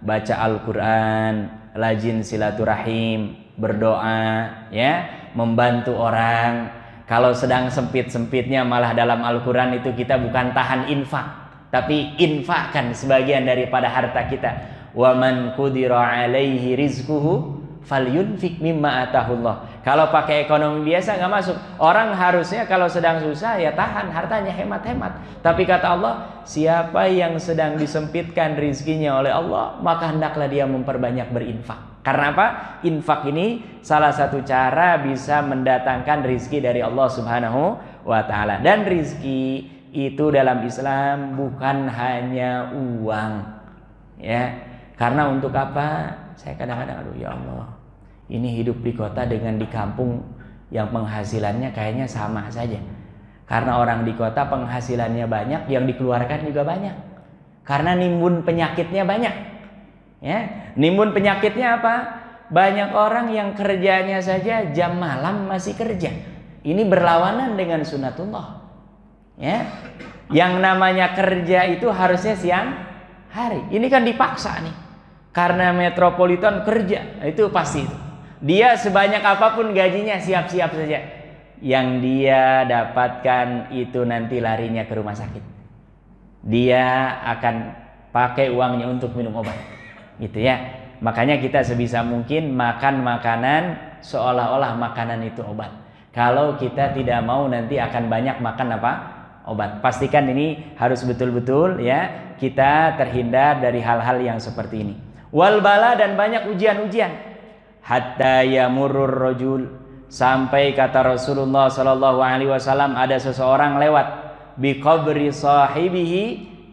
Speaker 1: baca Al-Quran, rajin silaturahim, berdoa, ya, membantu orang. Kalau sedang sempit-sempitnya malah dalam Al-Quran itu kita bukan tahan infak, tapi infakkan sebagian daripada harta kita. Wa man qudira alaihi rizquhu falyunfik mimma atahullah. Kalau pakai ekonomi biasa nggak masuk. Orang harusnya kalau sedang susah ya tahan hartanya, hemat-hemat. Tapi kata Allah, siapa yang sedang disempitkan rizkinya oleh Allah, maka hendaklah dia memperbanyak berinfak. Karena apa? Infak ini salah satu cara bisa mendatangkan rizki dari Allah Subhanahu wa ta'ala. Dan rizki itu dalam Islam bukan hanya uang. Ya, karena untuk apa? Saya kadang-kadang ya Allah, ini hidup di kota dengan di kampung yang penghasilannya kayaknya sama saja. Karena orang di kota penghasilannya banyak, yang dikeluarkan juga banyak. Karena nimbun penyakitnya banyak. Ya, nimbun penyakitnya apa? Banyak orang yang kerjanya saja jam malam masih kerja. Ini berlawanan dengan sunatullah. Ya, yang namanya kerja itu harusnya siang hari. Ini kan dipaksa nih. Karena metropolitan kerja, itu pasti itu. Dia sebanyak apapun gajinya siap-siap saja. Yang dia dapatkan itu nanti larinya ke rumah sakit. Dia akan pakai uangnya untuk minum obat. Gitu ya. Makanya kita sebisa mungkin makan makanan seolah-olah makanan itu obat. Kalau kita tidak mau nanti akan banyak makan obat. Pastikan ini harus betul-betul ya kita terhindar dari hal-hal yang seperti ini. Wal bala, dan banyak ujian-ujian. Hatta yamurrur rajul, sampai kata Rasulullah sallallahu alaihi wasallam ada seseorang lewat bi qabri sahibihi,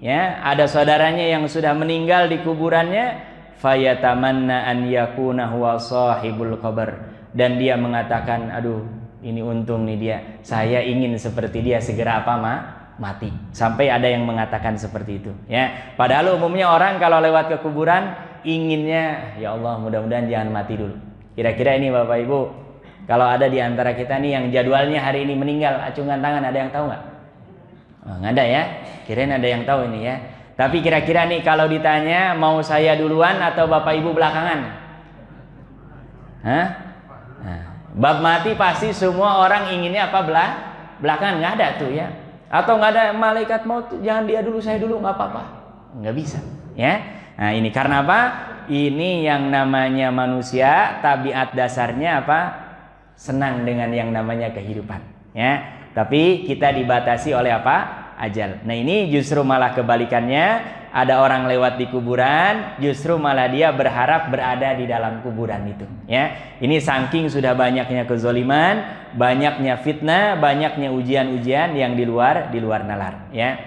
Speaker 1: ya, ada saudaranya yang sudah meninggal di kuburannya, fayatamanna an yakuna huwa sahibul qabr, dan dia mengatakan, aduh ini untung nih dia, saya ingin seperti dia segera mati. Sampai ada yang mengatakan seperti itu, ya. Padahal umumnya orang kalau lewat ke kuburan inginnya ya Allah mudah-mudahan jangan mati dulu. Kira-kira ini Bapak Ibu Kalau ada di antara kita nih yang jadwalnya hari ini meninggal, acungan tangan, ada yang tahu nggak? Oh, nggak ada ya? Kirain ada yang tahu ini ya. Tapi kira-kira nih kalau ditanya mau saya duluan atau Bapak Ibu belakangan? Hah? Nah, bab mati pasti semua orang inginnya apa? Belakangan, nggak ada tuh ya. Atau nggak ada malaikat maut, jangan dia dulu, saya dulu, nggak apa-apa. Nggak bisa ya. Nah ini karena apa? Ini yang namanya manusia, tabiat dasarnya apa? Senang dengan yang namanya kehidupan ya. Tapi kita dibatasi oleh apa? Ajal. Nah ini justru malah kebalikannya. Ada orang lewat di kuburan, justru malah dia berharap berada di dalam kuburan itu ya. Ini saking sudah banyaknya kezoliman, banyaknya fitnah, banyaknya ujian-ujian yang di luar nalar ya.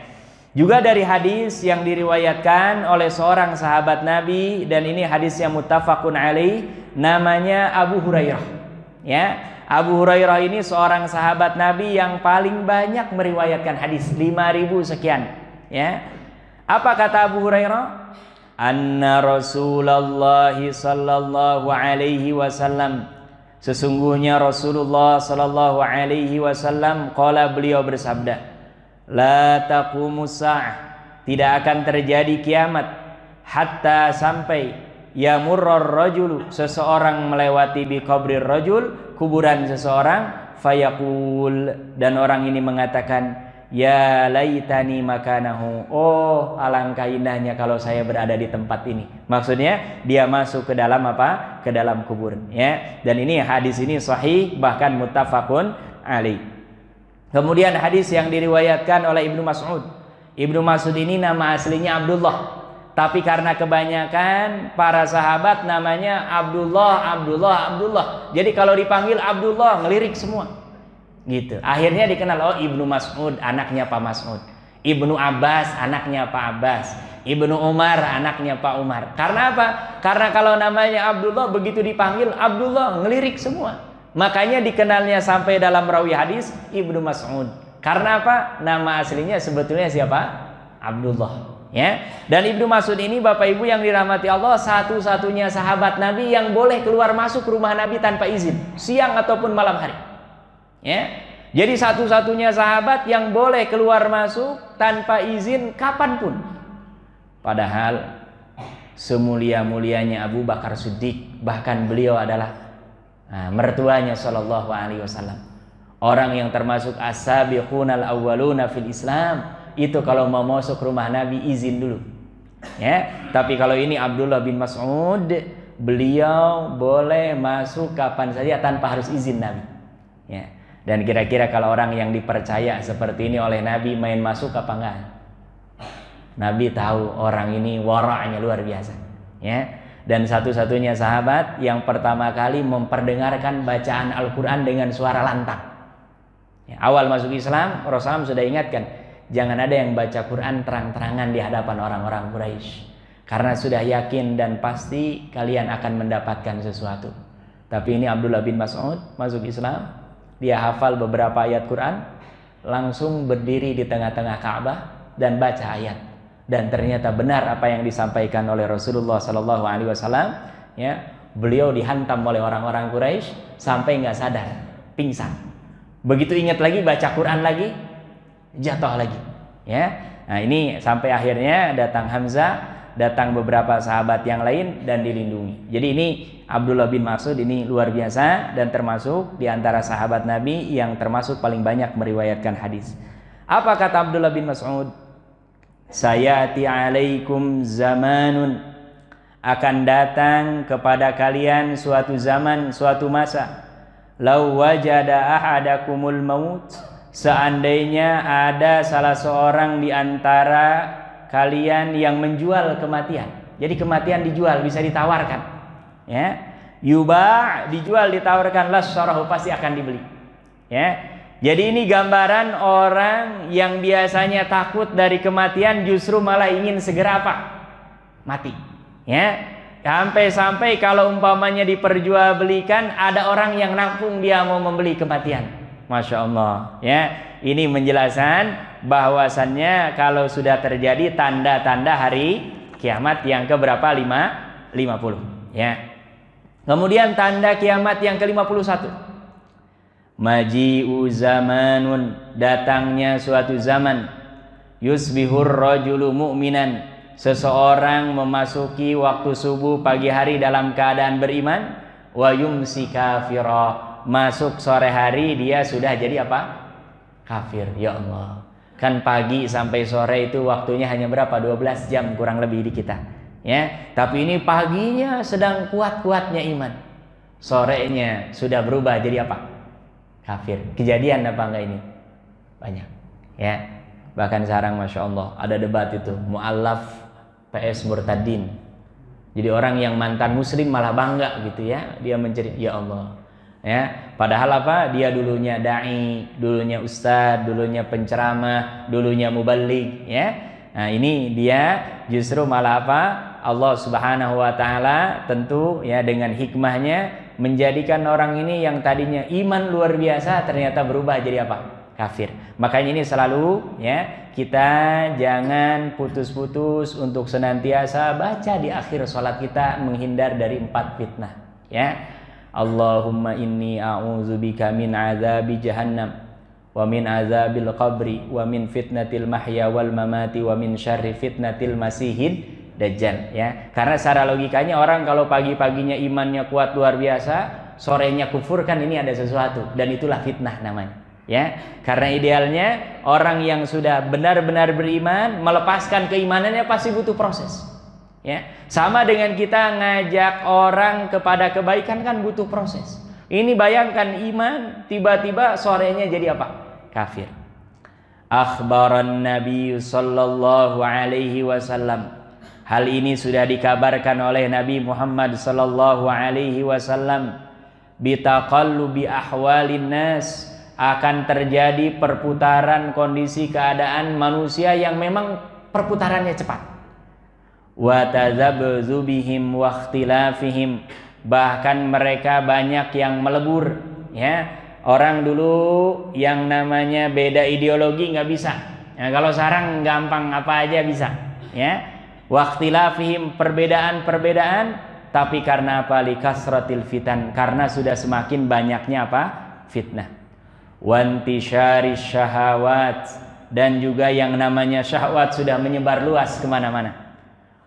Speaker 1: Juga dari hadis yang diriwayatkan oleh seorang sahabat Nabi, dan ini hadis yang muttafaqun alaih, namanya Abu Hurairah ya. Abu Hurairah ini seorang sahabat Nabi yang paling banyak meriwayatkan hadis, 5.000 sekian ya. Apa kata Abu Hurairah? Anna Rasulullah sallallahu alaihi wasallam, sesungguhnya Rasulullah sallallahu alaihi wasallam qala, beliau bersabda, la taqumus sa'ah, tidak akan terjadi kiamat, hatta sampai yamurrar rajulu, seseorang melewati bi qabrir rajul, kuburan seseorang, fayaqul, dan orang ini mengatakan, ya laitani makanahu, oh alangkah indahnya kalau saya berada di tempat ini. Maksudnya dia masuk ke dalam apa? Ke dalam kubur ya. Dan ini hadis ini sahih, bahkan muttafaqun alaih. Kemudian hadis yang diriwayatkan oleh Ibnu Mas'ud. Ibnu Mas'ud ini nama aslinya Abdullah, tapi karena kebanyakan para sahabat namanya Abdullah. Jadi kalau dipanggil Abdullah ngelirik semua gitu. Akhirnya dikenal, oh Ibnu Mas'ud anaknya Pak Mas'ud, Ibnu Abbas anaknya Pak Abbas, Ibnu Umar anaknya Pak Umar. Karena apa? Karena kalau namanya Abdullah, begitu dipanggil Abdullah ngelirik semua. Makanya dikenalnya sampai dalam rawi hadis Ibnu Mas'ud. Karena apa? Nama aslinya sebetulnya siapa? Abdullah ya. Dan Ibnu Mas'ud ini Bapak Ibu yang dirahmati Allah, satu-satunya sahabat Nabi yang boleh keluar masuk rumah Nabi tanpa izin, siang ataupun malam hari ya. Jadi satu-satunya sahabat yang boleh keluar masuk tanpa izin kapanpun. Padahal semulia-mulianya Abu Bakar Siddiq, bahkan beliau adalah mertuanya Shallallahu Alaihi Wasallam, orang yang termasuk as-sabiqunal awwaluna fil Islam, itu kalau mau masuk rumah Nabi izin dulu ya. Tapi kalau ini Abdullah bin Mas'ud, beliau boleh masuk kapan saja tanpa harus izin Nabi ya. Dan kira-kira kalau orang yang dipercaya seperti ini oleh Nabi main masuk apa enggak? Nabi tahu orang ini wara'nya luar biasa ya. Dan satu-satunya sahabat yang pertama kali memperdengarkan bacaan Al-Quran dengan suara lantang ya. Awal masuk Islam, Rasulullah sudah ingatkan, jangan ada yang baca Quran terang-terangan di hadapan orang-orang Quraisy, karena sudah yakin dan pasti kalian akan mendapatkan sesuatu. Tapi ini Abdullah bin Mas'ud masuk Islam, dia hafal beberapa ayat Quran, langsung berdiri di tengah-tengah Ka'bah dan baca ayat. Dan ternyata benar apa yang disampaikan oleh Rasulullah Sallallahu Alaihi Wasallam ya. Beliau dihantam oleh orang-orang Quraisy sampai nggak sadar, pingsan. Begitu ingat lagi baca Quran lagi, jatuh lagi ya. Nah ini sampai akhirnya datang Hamzah, datang beberapa sahabat yang lain dan dilindungi. Jadi ini Abdullah bin Mas'ud ini luar biasa dan termasuk di antara sahabat Nabi yang termasuk paling banyak meriwayatkan hadis. Apa kata Abdullah bin Mas'ud? Sayati alaikum zamanun, akan datang kepada kalian suatu zaman, suatu masa, lau wajada ahadakumul maut, seandainya ada salah seorang di antara kalian yang menjual kematian. Jadi kematian dijual, bisa ditawarkan ya. Yuba, dijual, ditawarkan, lasyarahu, pasti akan dibeli ya. Jadi ini gambaran orang yang biasanya takut dari kematian justru malah ingin segera apa? Mati ya. Sampai-sampai kalau umpamanya diperjualbelikan, ada orang yang nampung dia mau membeli kematian. Masya Allah ya. Ini menjelaskan bahwasannya kalau sudah terjadi tanda-tanda hari kiamat yang keberapa? 50 ya. Kemudian tanda kiamat yang ke-51 Maji'u zamanun, datangnya suatu zaman. Yusbihur rajulu mu'minan, seseorang memasuki waktu subuh pagi hari dalam keadaan beriman. Wa yumsi kafira, masuk sore hari dia sudah jadi apa? Kafir. Ya Allah, kan pagi sampai sore itu waktunya hanya berapa? 12 jam kurang lebih di kita, ya. Tapi ini paginya sedang kuat-kuatnya iman, sorenya sudah berubah jadi apa? Kafir. Kejadian apa enggak ini? Banyak, ya. Bahkan sekarang Masya Allah ada debat itu, mu'allaf PS murtadin. Jadi orang yang mantan muslim malah bangga gitu ya, dia mencari, ya Allah, ya. Padahal apa? Dia dulunya dai, dulunya ustadz, dulunya penceramah, dulunya muballigh, ya. Nah, ini dia justru malah apa? Allah Subhanahu wa taala tentu ya dengan hikmahnya menjadikan orang ini yang tadinya iman luar biasa ternyata berubah jadi apa? Kafir. Makanya ini selalu ya, kita jangan putus-putus untuk senantiasa baca di akhir sholat kita menghindar dari 4 fitnah, ya. Allahumma inni a'udzubika min azabi jahannam wa min azabil qabri wa min fitnatil mahya wal mamati wa min syarri fitnatil masihid dajjal, ya. Karena secara logikanya orang kalau pagi-paginya imannya kuat luar biasa, sorenya kufur, kan ini ada sesuatu, dan itulah fitnah namanya, ya. Karena idealnya orang yang sudah benar-benar beriman melepaskan keimanannya pasti butuh proses, ya. Sama dengan kita ngajak orang kepada kebaikan kan butuh proses. Ini bayangkan iman tiba-tiba sorenya jadi apa? Kafir. Akhbaran Nabi sallallahu alaihi wasallam, hal ini sudah dikabarkan oleh Nabi Muhammad sallallahu alaihi wasallam, bitaqallubi ahwalin nas, akan terjadi perputaran kondisi keadaan manusia yang memang perputarannya cepat. Wa tadzabzu bihim wa ikhtilafihim, bahkan mereka banyak yang melebur, ya. Orang dulu yang namanya beda ideologi nggak bisa. Ya, kalau sekarang gampang apa aja bisa, ya. Wa ikhtilafihim, perbedaan-perbedaan, tapi karena apa? Likasratil fitan, karena sudah semakin banyaknya apa? Fitnah. Wantisyari syahawat, dan juga yang namanya syahwat sudah menyebar luas kemana-mana.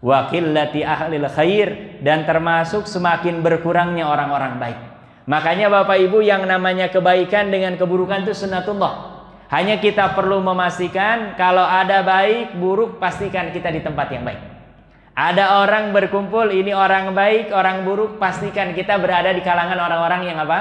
Speaker 1: Wa qillati ahlil khair, dan termasuk semakin berkurangnya orang-orang baik. Makanya Bapak Ibu, yang namanya kebaikan dengan keburukan itu sunnatullah. Hanya kita perlu memastikan kalau ada baik buruk, pastikan kita di tempat yang baik. Ada orang berkumpul, ini orang baik, orang buruk, pastikan kita berada di kalangan orang-orang yang apa?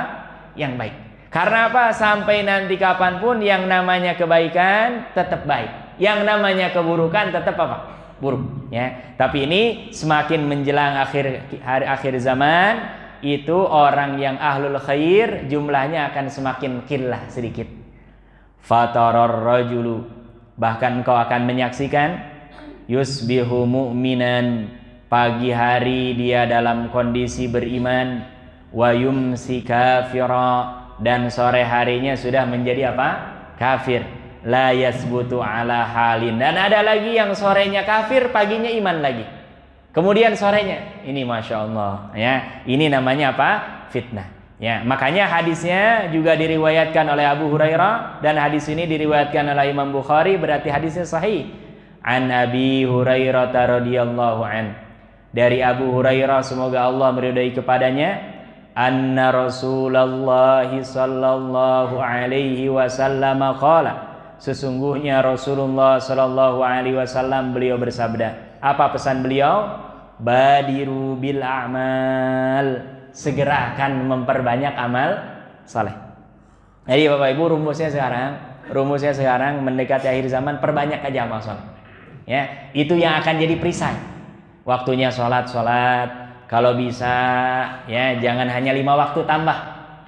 Speaker 1: Yang baik. Karena apa? Sampai nanti kapanpun yang namanya kebaikan tetap baik, yang namanya keburukan tetap apa? Buruk, ya. Tapi ini semakin menjelang akhir zaman, itu orang yang ahlul khair jumlahnya akan semakin qillah, sedikit. Fatarar rajulu, bahkan kau akan menyaksikan, yusbihu mu'minan, pagi hari dia dalam kondisi beriman, wa yumsi kafira, dan sore harinya sudah menjadi apa? Kafir. La yasbutu ala halin, dan ada lagi yang sorenya kafir, paginya iman lagi. Kemudian sorenya ini Masya Allah, ya. Ini namanya apa? Fitnah, ya. Makanya hadisnya juga diriwayatkan oleh Abu Hurairah, dan hadis ini diriwayatkan oleh Imam Bukhari, berarti hadisnya sahih. An Abi Hurairah radhiyallahu an, dari Abu Hurairah semoga Allah meridai kepadanya, anna Rasulullah sallallahu alaihi wasallam qala, sesungguhnya Rasulullah sallallahu alaihi wasallam beliau bersabda. Apa pesan beliau? Badiru bil a'mal, segerakan memperbanyak amal saleh. Jadi Bapak Ibu, rumusnya sekarang mendekati akhir zaman, perbanyak aja amal saleh. Ya, itu yang akan jadi perisai. Waktunya sholat, kalau bisa ya jangan hanya 5 waktu, tambah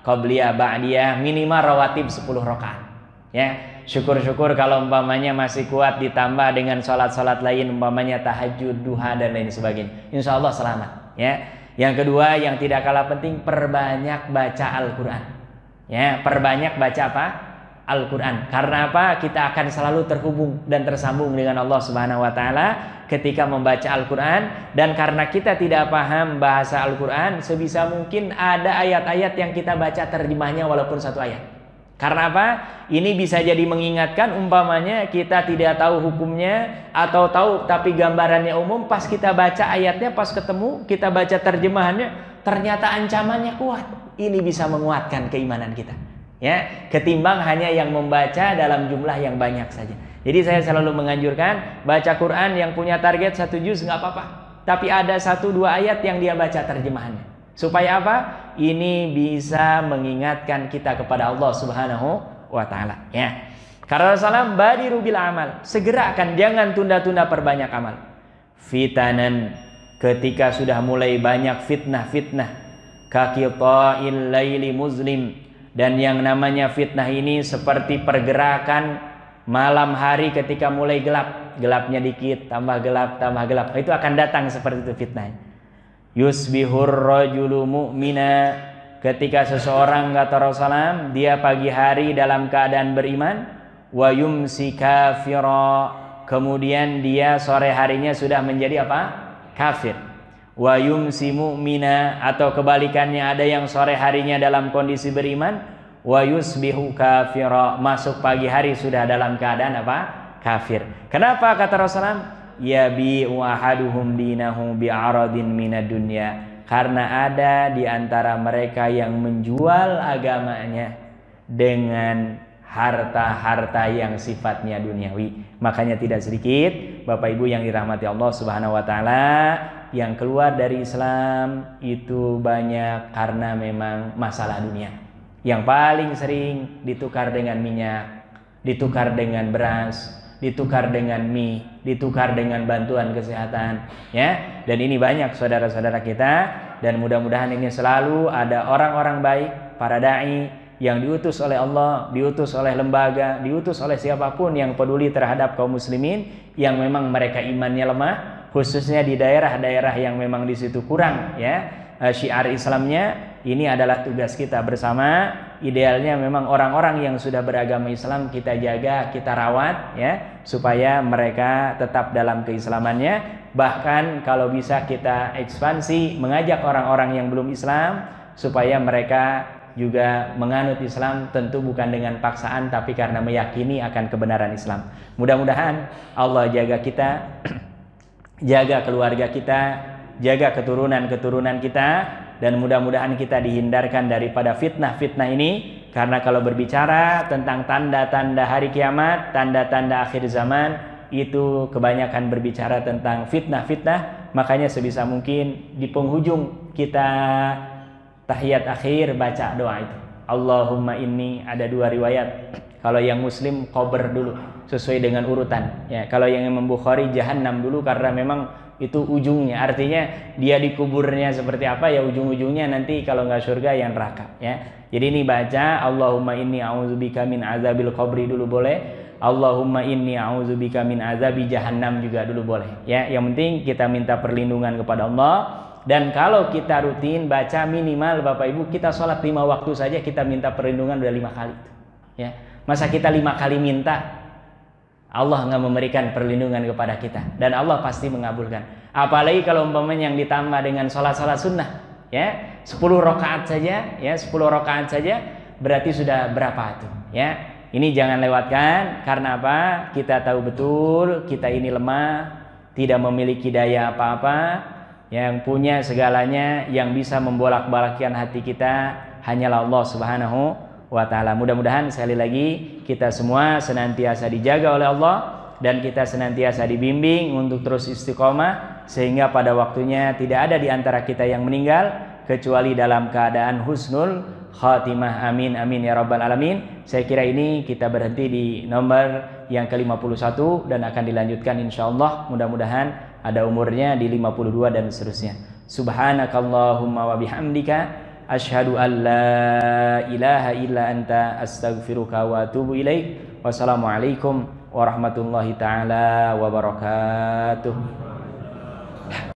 Speaker 1: qabliyah, ba'diyah, minimal rawatib 10 rakaat. Ya, syukur-syukur kalau umpamanya masih kuat ditambah dengan sholat-sholat lain, umpamanya tahajud, duha, dan lain sebagainya. Insya Allah selamat, ya. Yang kedua yang tidak kalah penting, perbanyak baca Al-Quran, ya. Perbanyak baca apa? Al-Quran. Karena apa? Kita akan selalu terhubung dan tersambung dengan Allah Subhanahu wa taala ketika membaca Al-Quran. Dan karena kita tidak paham bahasa Al-Quran, sebisa mungkin ada ayat-ayat yang kita baca terjemahnya walaupun 1 ayat. Karena apa? Ini bisa jadi mengingatkan, umpamanya kita tidak tahu hukumnya atau tahu tapi gambarannya umum, pas kita baca ayatnya, pas ketemu kita baca terjemahannya, ternyata ancamannya kuat. Ini bisa menguatkan keimanan kita, ya, ketimbang hanya yang membaca dalam jumlah yang banyak saja. Jadi saya selalu menganjurkan baca Quran yang punya target 1 juz nggak apa-apa, tapi ada 1-2 ayat yang dia baca terjemahannya. Supaya apa? Ini bisa mengingatkan kita kepada Allah Subhanahu wa taala, ya. Karena Rasulullah badiru bil amal, segerakan, jangan tunda-tunda, perbanyak amal. Fitanan, ketika sudah mulai banyak fitnah-fitnah, kaqita'il laili muzlim, dan yang namanya fitnah ini seperti pergerakan malam hari ketika mulai gelap, gelapnya dikit, tambah gelap, itu akan datang seperti itu fitnah. Yusbihur rajulu mu'mina, ketika seseorang, kata Rasulullah, dia pagi hari dalam keadaan beriman, wa yumsi kafira, kemudian dia sore harinya sudah menjadi apa? Kafir. Wa yumsi mu'mina, atau kebalikannya, ada yang sore harinya dalam kondisi beriman, wa yusbihu kafira, masuk pagi hari sudah dalam keadaan apa? Kafir. Kenapa, kata Rasulullah? Yabi'u ahaduhum dinahu bi'aradin minad dunya, karena ada di antara mereka yang menjual agamanya dengan harta-harta yang sifatnya duniawi. Makanya tidak sedikit Bapak Ibu yang dirahmati Allah Subhanahu wa taala yang keluar dari Islam itu banyak karena memang masalah dunia. Yang paling sering ditukar dengan minyak, ditukar dengan beras, ditukar dengan mie, ditukar dengan bantuan kesehatan, ya. Dan ini banyak saudara-saudara kita, dan mudah-mudahan ini selalu ada orang-orang baik, para dai yang diutus oleh Allah, diutus oleh lembaga, diutus oleh siapapun yang peduli terhadap kaum muslimin yang memang mereka imannya lemah, khususnya di daerah-daerah yang memang di situ kurang, ya, syiar Islamnya. Ini adalah tugas kita bersama. Idealnya memang orang-orang yang sudah beragama Islam kita jaga, kita rawat, ya, supaya mereka tetap dalam keislamannya. Bahkan kalau bisa kita ekspansi, mengajak orang-orang yang belum Islam supaya mereka juga menganut Islam, tentu bukan dengan paksaan tapi karena meyakini akan kebenaran Islam. Mudah-mudahan Allah jaga kita, jaga keluarga kita, jaga keturunan-keturunan kita, dan mudah-mudahan kita dihindarkan daripada fitnah-fitnah ini. Karena kalau berbicara tentang tanda-tanda hari kiamat, tanda-tanda akhir zaman, itu kebanyakan berbicara tentang fitnah-fitnah. Makanya sebisa mungkin di penghujung kita tahiyat akhir baca doa itu, Allahumma inni, ada 2 riwayat. Kalau yang Muslim Qabr dulu sesuai dengan urutan, ya. Kalau yang Imam Bukhari Jahannam dulu, karena memang itu ujungnya, artinya dia dikuburnya seperti apa, ya ujung-ujungnya nanti kalau nggak surga yang neraka, ya. Jadi ini baca Allahumma inni a'udzubika min azabil qabri dulu boleh, Allahumma inni a'udzubika min azabi jahannam juga dulu boleh, ya. Yang penting kita minta perlindungan kepada Allah. Dan kalau kita rutin baca, minimal Bapak Ibu kita sholat 5 waktu saja kita minta perlindungan udah 5 kali, ya. Masa kita 5 kali minta, Allah nggak memberikan perlindungan kepada kita, dan Allah pasti mengabulkan. Apalagi kalau umpamanya yang ditambah dengan sholat-sholat sunnah, ya, 10 rakaat saja, ya, 10 rakaat saja berarti sudah berapa tuh, ya. Ini jangan lewatkan. Karena apa? Kita tahu betul kita ini lemah, tidak memiliki daya apa-apa. Yang punya segalanya, yang bisa membolak-balikkan hati kita hanyalah Allah Subhanahu wa ta'ala. Mudah-mudahan sekali lagi kita semua senantiasa dijaga oleh Allah, dan kita senantiasa dibimbing untuk terus istiqomah, sehingga pada waktunya tidak ada di antara kita yang meninggal kecuali dalam keadaan husnul khatimah. Amin amin ya rabbal alamin. Saya kira ini kita berhenti di nomor yang ke-51 dan akan dilanjutkan insyaallah, mudah-mudahan ada umurnya di 52 dan seterusnya. Subhanakallahumma wa bihamdika asyhadu an la ilaha illa anta astaghfiruka wa atubu ilaik. Wassalamualaikum warahmatullahi taala wabarakatuh.